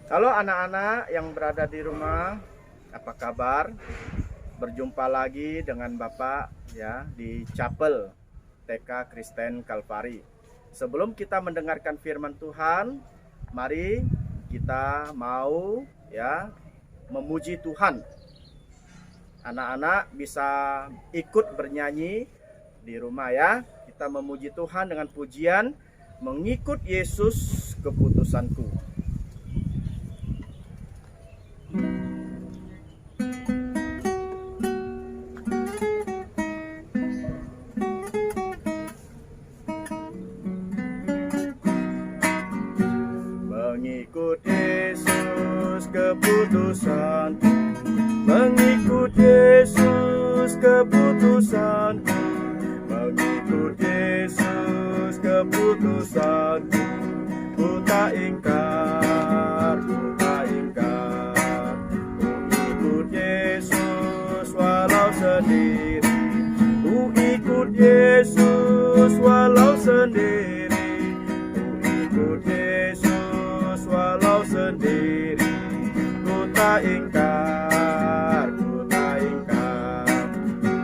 Halo anak-anak yang berada di rumah, apa kabar? Berjumpa lagi dengan Bapak ya di Chapel TK Kristen Kalvari. Sebelum kita mendengarkan firman Tuhan, mari kita mau ya memuji Tuhan. Anak-anak bisa ikut bernyanyi di rumah ya. Kita memuji Tuhan dengan pujian mengikut Yesus keputusanku. Mengikut Yesus keputusanku, mengikut Yesus keputusanku, mengikut Yesus keputusanku. Ku tak ingkar, ku tak ingkar. Ku ikut Yesus walau sendiri, ku ikut Yesus walau sendiri. Ku ikut Yesus walau sendiri. Ku tak ingkar, ku tak ingkar.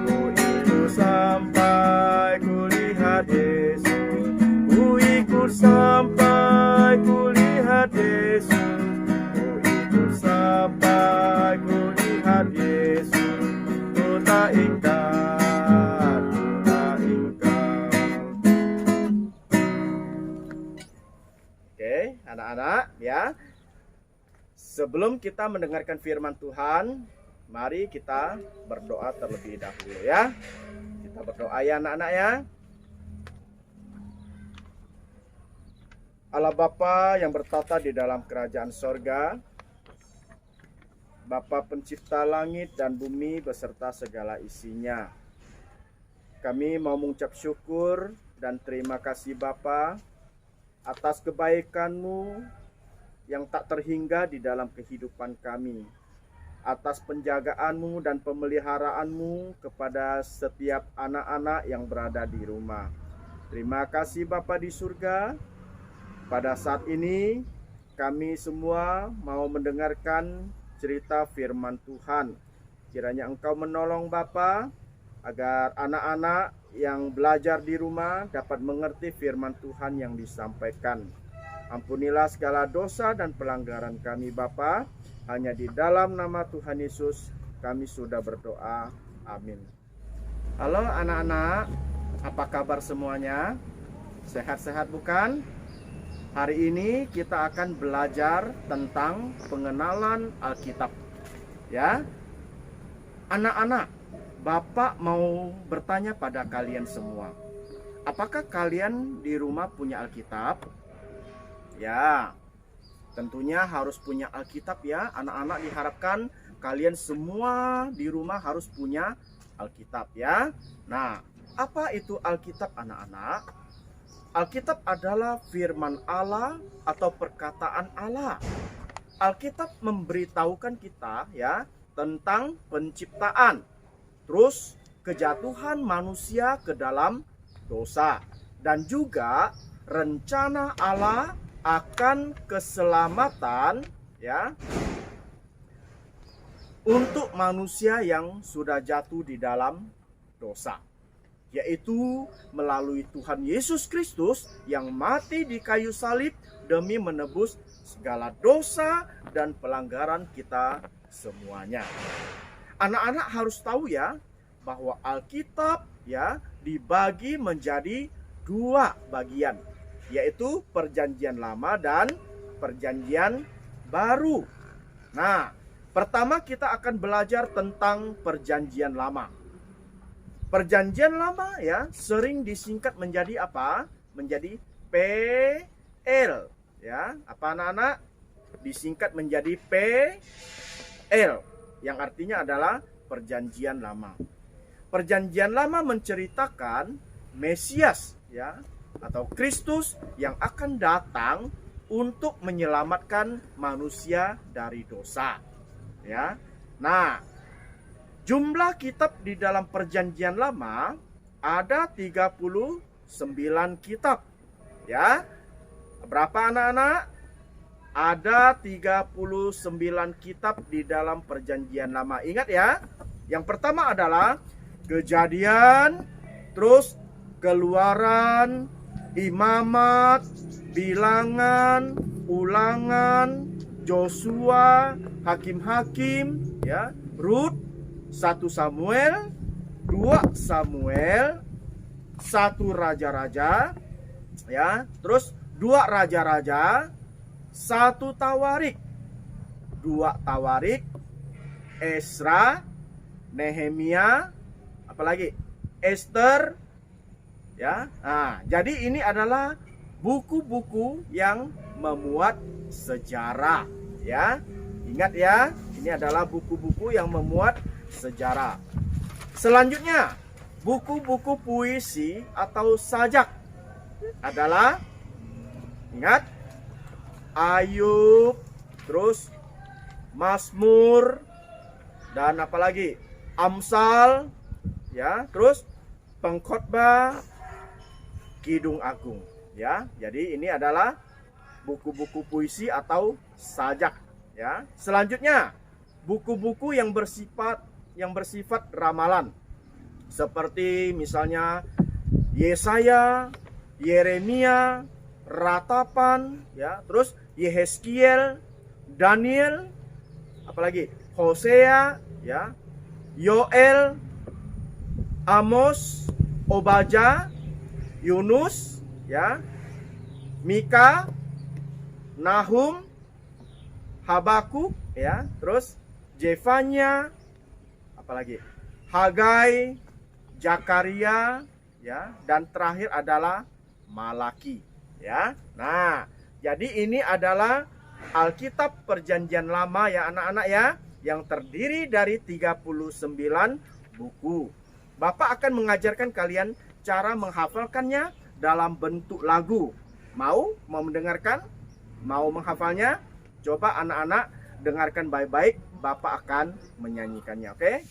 Ku ikut sampai ku lihat Yesus, ku ikut sampai ku lihat Yesus, ku ikut sampai ku lihat Yesus. Ku tak ingkar, ku tak ingkar. Oke, anak-anak ya. Sebelum kita mendengarkan firman Tuhan, mari kita berdoa terlebih dahulu ya. Kita berdoa ya anak-anak ya. Allah Bapa yang bertata di dalam kerajaan sorga, Bapa pencipta langit dan bumi beserta segala isinya. Kami mau mengucap syukur dan terima kasih Bapa atas kebaikan-Mu yang tak terhingga di dalam kehidupan kami, atas penjagaan-Mu dan pemeliharaan-Mu kepada setiap anak-anak yang berada di rumah. Terima kasih Bapa di surga. Pada saat ini kami semua mau mendengarkan cerita firman Tuhan. Kiranya Engkau menolong Bapa agar anak-anak yang belajar di rumah dapat mengerti firman Tuhan yang disampaikan. Ampunilah segala dosa dan pelanggaran kami Bapa. Hanya di dalam nama Tuhan Yesus kami sudah berdoa. Amin. Halo anak-anak, apa kabar semuanya? Sehat-sehat bukan? Hari ini kita akan belajar tentang pengenalan Alkitab. Ya. Anak-anak, Bapak mau bertanya pada kalian semua. Apakah kalian di rumah punya Alkitab? Ya, tentunya harus punya Alkitab ya. Anak-anak diharapkan kalian semua di rumah harus punya Alkitab ya. Nah, apa itu Alkitab anak-anak? Alkitab adalah firman Allah atau perkataan Allah. Alkitab memberitahukan kita ya tentang penciptaan, terus kejatuhan manusia ke dalam dosa, dan juga rencana Allah akan keselamatan ya untuk manusia yang sudah jatuh di dalam dosa, yaitu melalui Tuhan Yesus Kristus yang mati di kayu salib demi menebus segala dosa dan pelanggaran kita semuanya. Anak-anak harus tahu ya bahwa Alkitab ya dibagi menjadi dua bagian, yaitu perjanjian lama dan perjanjian baru. Nah, pertama kita akan belajar tentang perjanjian lama. Perjanjian lama ya sering disingkat menjadi apa? Menjadi PL ya. Apa anak-anak? Disingkat menjadi PL yang artinya adalah perjanjian lama. Perjanjian lama menceritakan Mesias ya atau Kristus yang akan datang untuk menyelamatkan manusia dari dosa. Ya. Nah, jumlah kitab di dalam perjanjian lama ada 39 kitab. Ya. Berapa anak-anak? Ada 39 kitab di dalam Perjanjian Lama. Ingat ya. Yang pertama adalah Kejadian, terus Keluaran, Imamat, Bilangan, Ulangan, Joshua, Hakim-hakim, ya, Rut, 1 Samuel, 2 Samuel, 1 Raja-raja, ya, terus 2 Raja-raja, 1 Tawarik, 2 Tawarik, Esra, Nehemia, apalagi Esther, ya. Nah, jadi ini adalah buku-buku yang memuat sejarah, ya. Ingat ya, ini adalah buku-buku yang memuat sejarah. Selanjutnya, buku-buku puisi atau sajak adalah, ingat, Ayub, terus Mazmur, dan apalagi Amsal, ya, terus Pengkhotbah, Kidung Agung, ya. Jadi ini adalah buku-buku puisi atau sajak, ya. Selanjutnya, buku-buku yang bersifat ramalan, seperti misalnya Yesaya, Yeremia, Ratapan, ya, terus Yehezkiel, Daniel, apalagi Hosea, ya, Yoel, Amos, Obadja, Yunus, ya, Mika, Nahum, Habakuk, ya, terus Zefanya, apalagi Hagai, Zakaria, ya, dan terakhir adalah Malaki, ya. Nah, jadi ini adalah Alkitab Perjanjian Lama ya anak-anak ya, yang terdiri dari 39 buku. Bapak akan mengajarkan kalian cara menghafalkannya dalam bentuk lagu. Mau mendengarkan? Mau menghafalnya? Coba anak-anak dengarkan baik-baik, Bapak akan menyanyikannya, oke?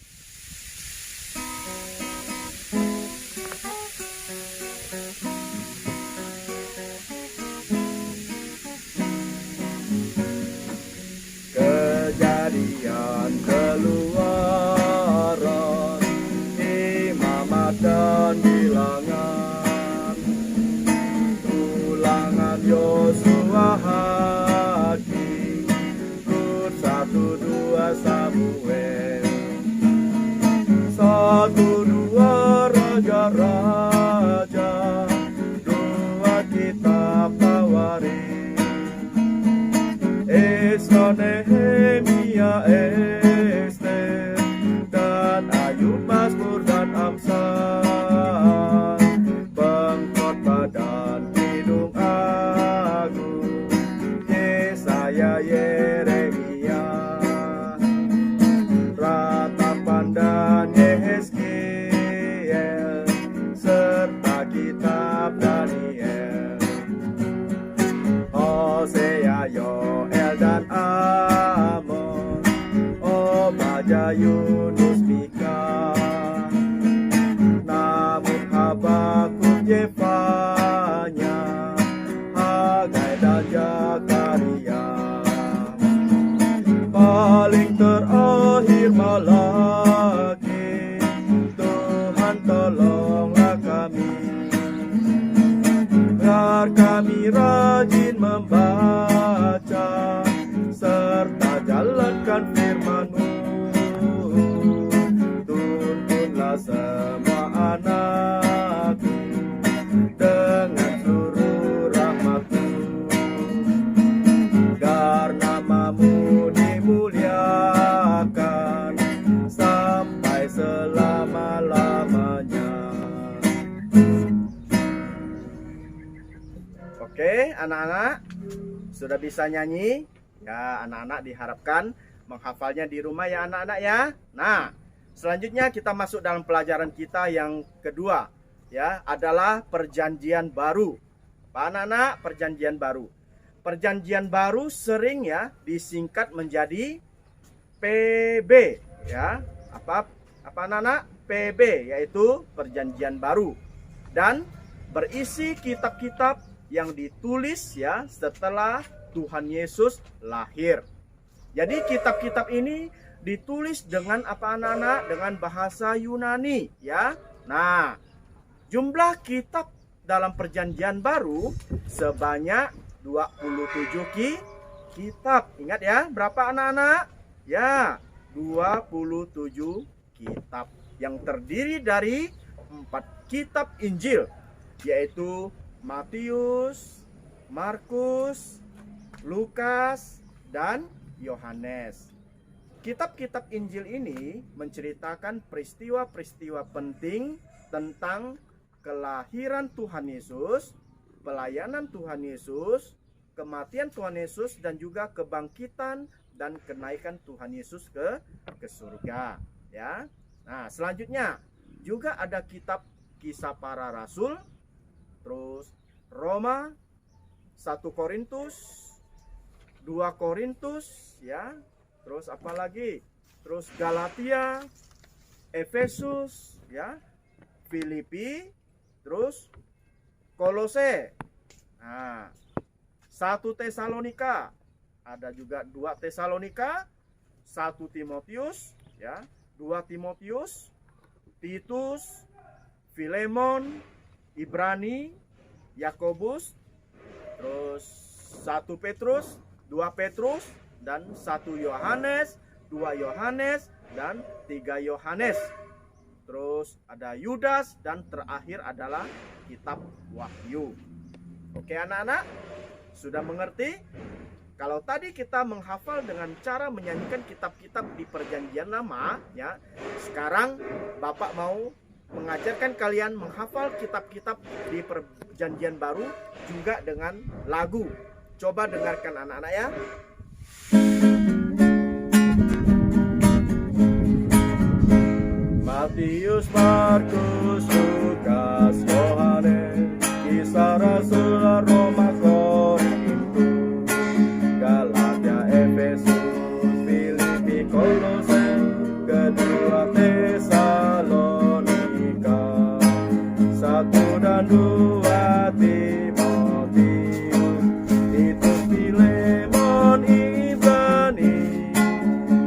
Kejadian, Keluaran, Imamat dan Bilangan, Ulangan, Yosua, Hakim, Rut, 1, 2 Samuel, 1, 2 Raja-raja, 2 kitab Tawarik, Esra, Nehemia, Esther, dan Ayub, Mazmur dan Amsal, Pengkhotbah dan Kidung Agung, Yesaya, Yeremia, Ratapan dan Yehezkiel, serta kitab Daniel, Hosea, Yoel dan Amos, Obadja, Yunus, Mika, Nahum, Habakuk, Zefanya, Hagai dan Zakaria, paling terakhir Malaki. Tuhan tolonglah kami, biar kami rajin membaca serta jalankan firman-Mu. Tuntunlah semua anak-Mu dengan seluruh rahmat-Mu, biar nama-Mu dimuliakan sampai selama-lamanya. Oke, anak-anak sudah bisa nyanyi? Ya, anak-anak diharapkan menghafalnya di rumah ya anak-anak ya. Nah, selanjutnya kita masuk dalam pelajaran kita yang kedua, ya, adalah Perjanjian Baru. Pak anak-anak, Perjanjian Baru. Perjanjian Baru sering ya disingkat menjadi PB, ya. Apa anak-anak? PB, yaitu Perjanjian Baru. Dan berisi kitab-kitab yang ditulis ya setelah Tuhan Yesus lahir. Jadi kitab-kitab ini ditulis dengan apa anak-anak? Dengan bahasa Yunani ya. Nah, jumlah kitab dalam perjanjian baru sebanyak 27 kitab. Ingat ya, berapa anak-anak? Ya, 27 kitab yang terdiri dari 4 kitab Injil, yaitu Matius, Markus, Lukas, dan Yohanes. Kitab-kitab Injil ini menceritakan peristiwa-peristiwa penting tentang kelahiran Tuhan Yesus, pelayanan Tuhan Yesus, kematian Tuhan Yesus, dan juga kebangkitan dan kenaikan Tuhan Yesus ke surga. Ya. Nah, selanjutnya juga ada kitab Kisah Para Rasul, terus Roma, 1 Korintus, 2 Korintus, ya. Terus apa lagi? Terus Galatia, Efesus, ya. Filipi, terus Kolose. Nah, 1 Tesalonika, ada juga 2 Tesalonika, 1 Timotius, ya, 2 Timotius, Titus, Filemon, Ibrani, Yakobus, terus 1 Petrus, 2 Petrus, dan 1 Yohanes, 2 Yohanes, dan 3 Yohanes. Terus ada Yudas, dan terakhir adalah kitab Wahyu. Oke anak-anak, sudah mengerti? Kalau tadi kita menghafal dengan cara menyanyikan kitab-kitab di perjanjian lama, ya. Sekarang Bapak mau mengajarkan kalian menghafal kitab-kitab di perjanjian baru juga dengan lagu. Coba dengarkan anak-anak ya. Matius, Markus, Lukas, Yohanes, Kisah Rasul, Roma, Korintus, Galatia, Efesus, Filipi, Kolose, kedua Tesalonika, 1 dan 2 Timotius, Titus, Filemon, Ibrani,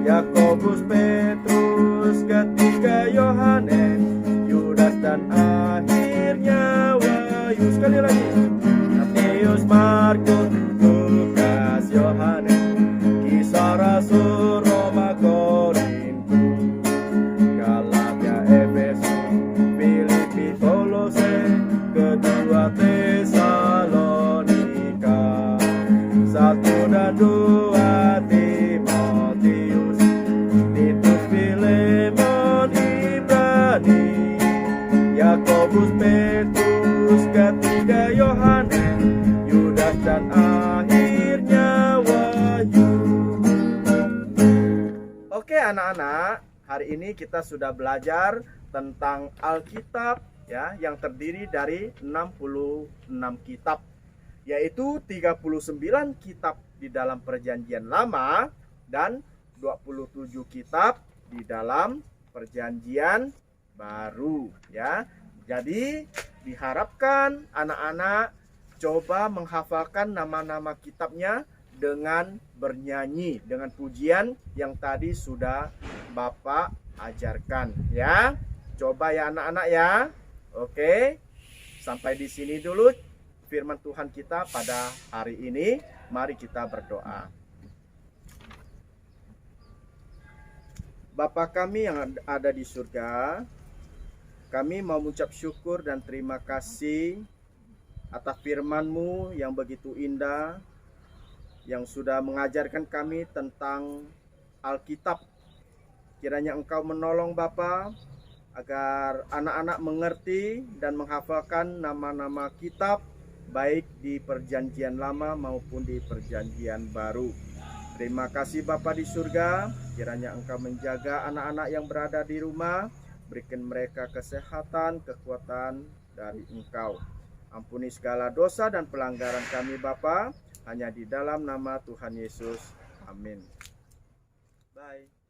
Yakobus, Petrus, ketiga Yohanes, Yudas, dan akhirnya Wahyu. Sekali lagi, Matius, Markus, Lukas, Yohanes, Kisah Rasul, Roma, Korintus, Galatia, Efesus, Filipi, Kolose, kedua Tesalonika, 1 dan 2 Timotius, Titus, Filemon, Ibrani, Yakobus, Petrus, ketiga Yohanes, Yudas, dan akhirnya Wahyu. Oke anak-anak, hari ini kita sudah belajar tentang Alkitab ya, yang terdiri dari 66 kitab, yaitu 39 kitab di dalam perjanjian lama dan 27 kitab di dalam perjanjian baru ya. Jadi diharapkan anak-anak coba menghafalkan nama-nama kitabnya dengan bernyanyi, dengan pujian yang tadi sudah Bapak ajarkan ya. Coba ya anak-anak ya. Oke. Sampai di sini dulu firman Tuhan kita pada hari ini. Mari kita berdoa. Bapa kami yang ada di surga, kami mau mengucap syukur dan terima kasih atas firman-Mu yang begitu indah, yang sudah mengajarkan kami tentang Alkitab. Kiranya Engkau menolong Bapa, agar anak-anak mengerti dan menghafalkan nama-nama kitab, baik di perjanjian lama maupun di perjanjian baru. Terima kasih Bapa di surga, kiranya Engkau menjaga anak-anak yang berada di rumah, berikan mereka kesehatan, kekuatan dari Engkau. Ampuni segala dosa dan pelanggaran kami Bapa, hanya di dalam nama Tuhan Yesus. Amin. Bye.